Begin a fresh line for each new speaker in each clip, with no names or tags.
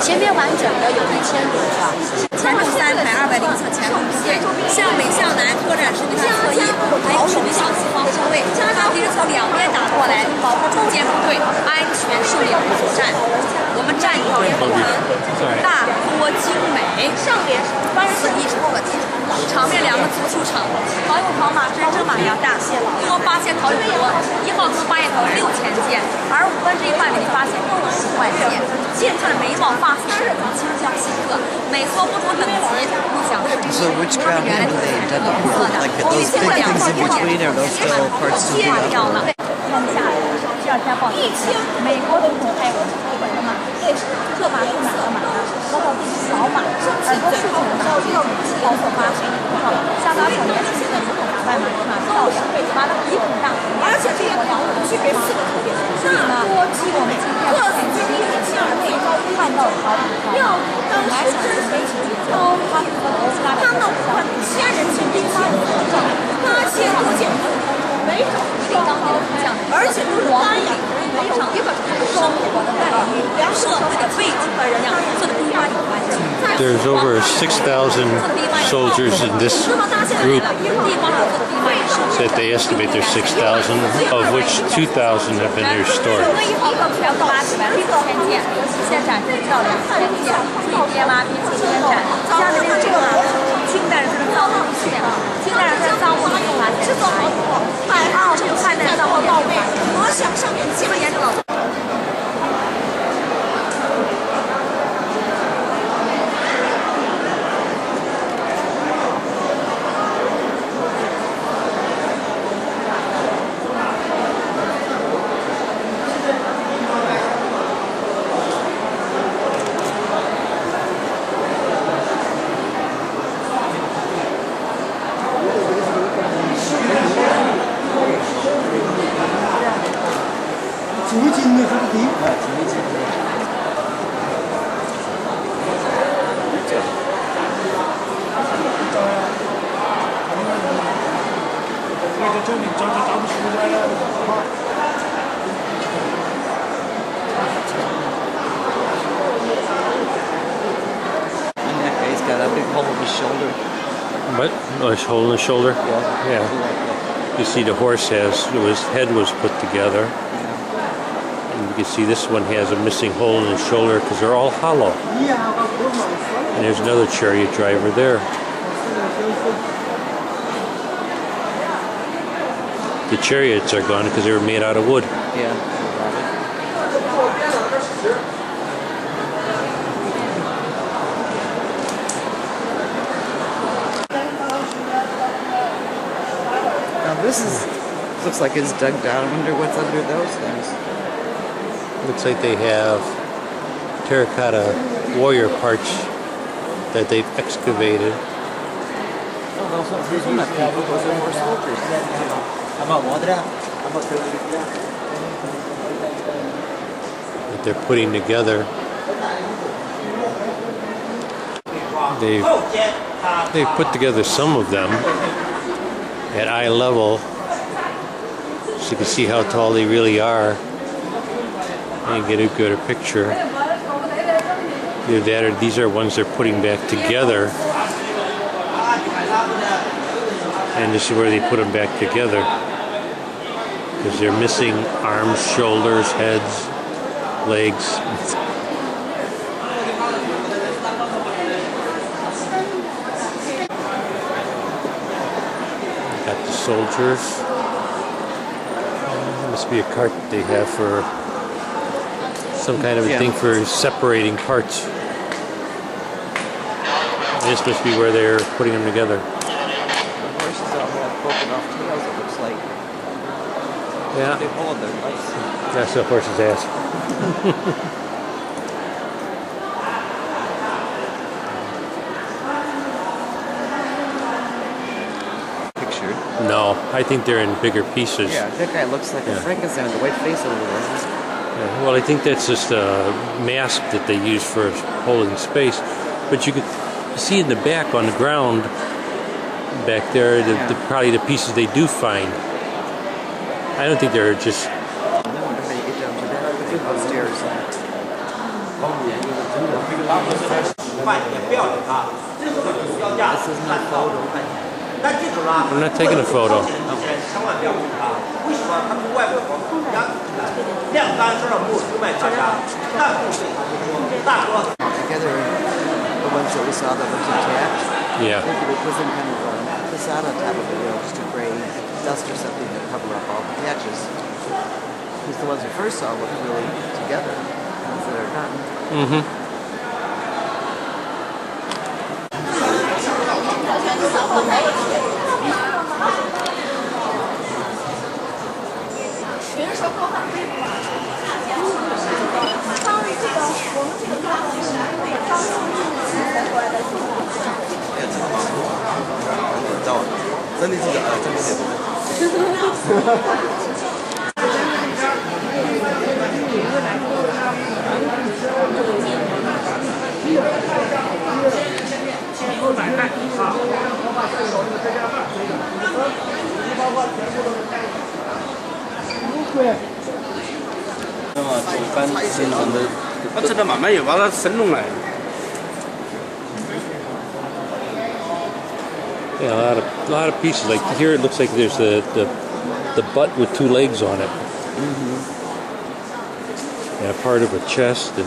前面完整的有1000多是吧？
前路3排200侧前路线，向北向南拓展是对它侧翼，还有守卫向西方车位，它敌人从2边打过来，保护中间部队安全顺利作战。我们战役联盟大多精美，上联是4亿多个场面2个足球场，陶俑跑马跟正马一样大，共发现陶俑多，1号坑8叶头6000件，而1/5范围内发现共10万件。剑串的眉毛、发丝设计精雕细刻，每撮不同等级，不讲是它们原来都是颜色的。我们经过2号点戒掉了。看下来，12天报疫情，美国总统还有日本的马，这马是哪个马呢？报告地是老马，耳朵竖起的马，包括8岁以上，下巴小年轻的如果打败马，马漂亮，马的鼻很大，而且这个羊具备4个特点，所以呢，我们今天个子最低的7二内看到陶土要当时真是没几节奏，他们看1000人前第8个8000多件没找一定当地的这样，而且都是单养人没找一个生活的概念，社会的背景和人样做的跟他有关系。
There's over 6,000 soldiers in this group that they estimate there's 6,000, of which 2,000 have been restored.
现展示到2000件，可以编吗？并且编展。下面这个清代人的造物系列，清代人的造物用来制造好以后，这个汉代造物到位，我想上面基本研究了。
What? Oh, his hole in the shoulder? Yeah. You see the horse his head was put together. And you can see this one has a missing hole in his shoulder because they're all hollow. And there's another chariot driver there. The chariots are gone because they were made out of wood.
Yeah. This looks like it's dug down. I wonder what's under those things.
Looks like they have terracotta warrior parts that they've excavated.
Oh, those are not people. Those are more soldiers.
That they're putting together. They've put together some of them at eye level, so you can see how tall they really are and get a good picture. Either that or these are ones they're putting back together, and this is where they put them back together because they're missing arms, shoulders, heads, legs. Got the soldiers. Must be a cart they have for some kind of a thing for separating parts. This must be where they're putting them together.
The horses all have broken off tails, it looks like.
Yeah.
They hold their lights.
That's a horse's ass. No, I think they're in bigger pieces.
Yeah, that guy looks like a Frankenstein with a white face over there.
Yeah, well, I think that's just a mask that they use for holding space. But you could see in the back on the ground back there, probably the pieces they do find. I don't think they're just...
I wonder how you get down to that upstairs.
I'm not taking a photo.
Together, the ones that we saw that was intact.
Yeah.
Maybe they put some kind of facade on top of it, just a gray dust or something to cover up all the patches. Because the ones we first saw looked really together. The ones that are done.
Mm-hmm. Yeah, a lot of pieces. Like here, it looks like there's the butt with two legs on it, and a part of a chest, and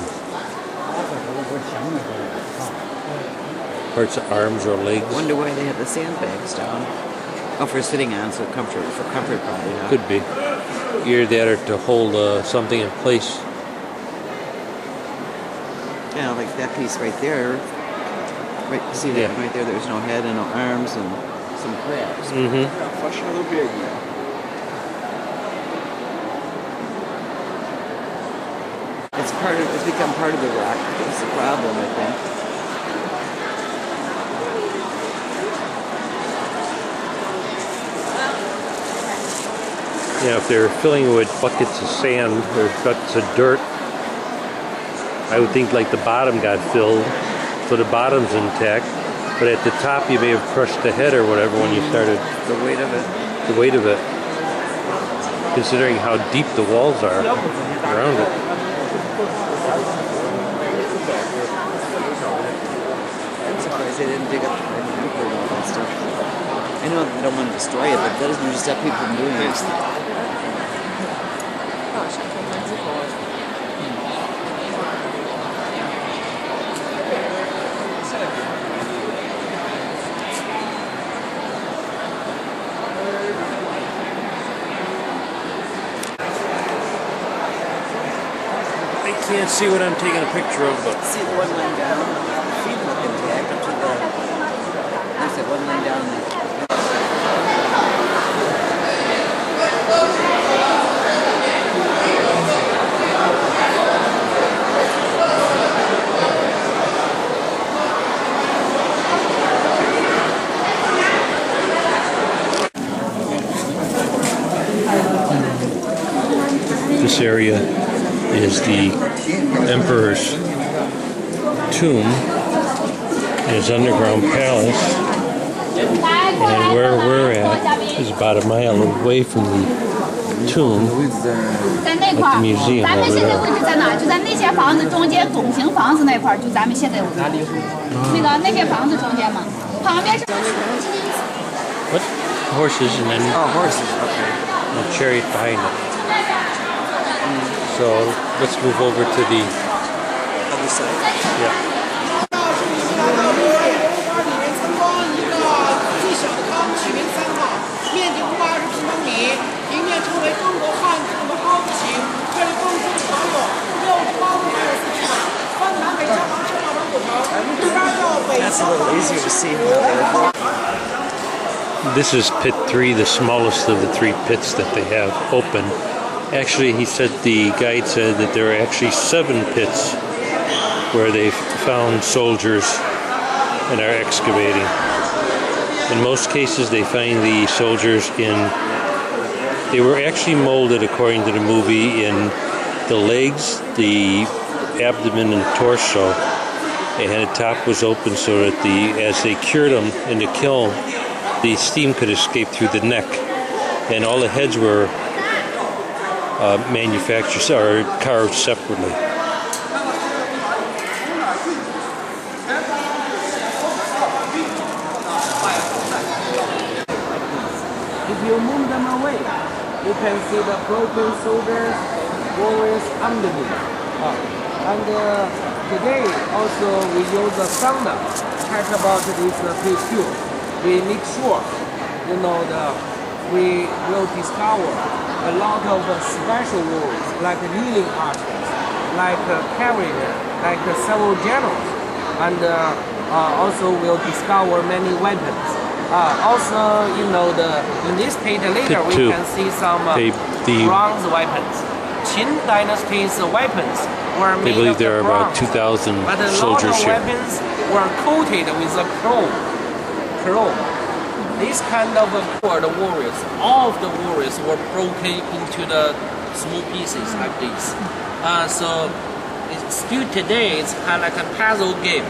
parts of arms or legs.
I wonder why they have the sandbags down. Oh, for sitting on, so comfort, for comfort probably. Huh?
Could be. Either that or to hold something in place.
Yeah, like that piece right there. Right, see that right there? There's no head and no arms and some crabs.
Mm-hmm.
It's become part of the rock. That's the problem, I think.
Yeah, if they're filling it with buckets of sand or buckets of dirt, I would think like the bottom got filled, so the bottom's intact. But at the top, you may have crushed the head or whatever when you started.
The weight of it.
The weight of it, considering how deep the walls are around it.
I'm surprised they didn't dig up the emperor and all that stuff. I know they don't want to destroy it, but that doesn't usually stop people from doing it.
I can't see what I'm taking a picture of, but
See the one laying down? The feet look intact up to the... There's that one laying down there.
this area is the emperor's tomb in his underground palace, and where we're at is about a mile away from the tomb, like the museum over there. What? Horses and then
horses, okay.
a chariot behind it. So let's move over to the
Other side?
yeah.
That's a little easier to see how
This is pit 3, the smallest of the 3 pits that they have open. Actually, the guide said that there are actually 7 pits where they found soldiers and are excavating. In most cases, they find the soldiers they were actually molded, according to the movie, in the legs, the abdomen, and torso. And the top was open so that as they cured them in the kiln, the steam could escape through the neck. And all the heads were manufactured or carved separately.
you move them away, you can see the broken soldiers, warriors underneath. Today also we use the sauna. Check about this PQ. We make sure, we will discover a lot of special warriors like kneeling archers, like cavalry, like several generals, and also we'll discover many weapons. Also, in this page later we can see some bronze weapons. Qin dynasty's weapons were made
believe
of
there are about
bronze,
2,000
but a lot
soldiers
of
here.
weapons were coated with a chrome. This kind of cord warriors, all of the warriors were broken into the small pieces like this. So still today, it's kind of like a puzzle game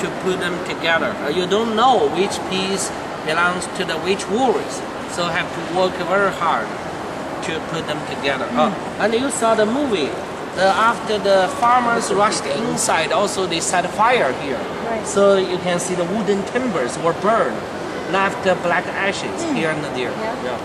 to put them together. You don't know which piece belongs to which warriors, so have to work very hard to put them together. And you saw the movie. After the farmers rushed inside, also they set fire here.
Right.
So you can see the wooden timbers were burned, left black ashes here and there. Yeah.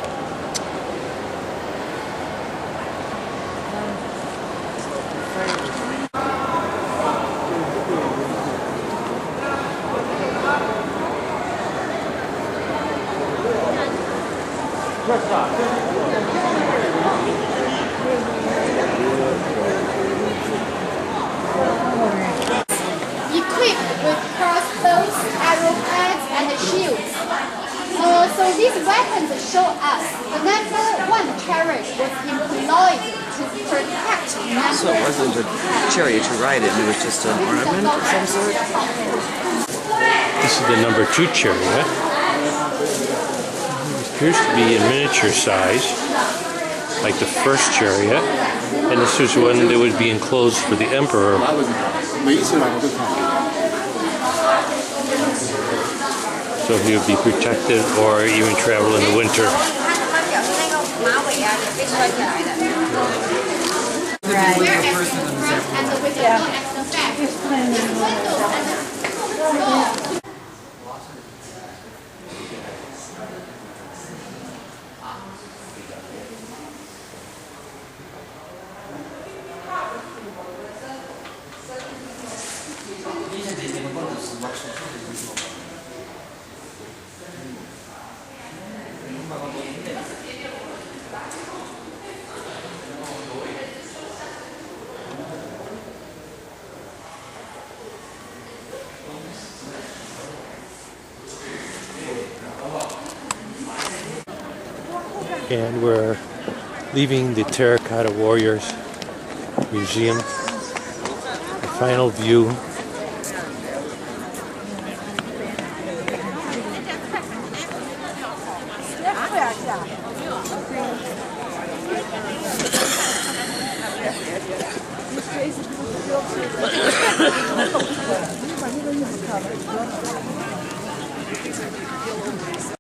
Equipped with crossbows, arrowheads, and shields. So these weapons show us the number one chariot was employed to protect members.
So it wasn't a chariot to ride in, it was just an ornament of some sort?
This is the number 2 chariot. It appears to be in miniature size, like the first chariot. And this was one that would be enclosed for the emperor. So he would be protected or even travel in the winter.
Right. And with the extra back.
And we're leaving the Terracotta Warriors Museum. The final view.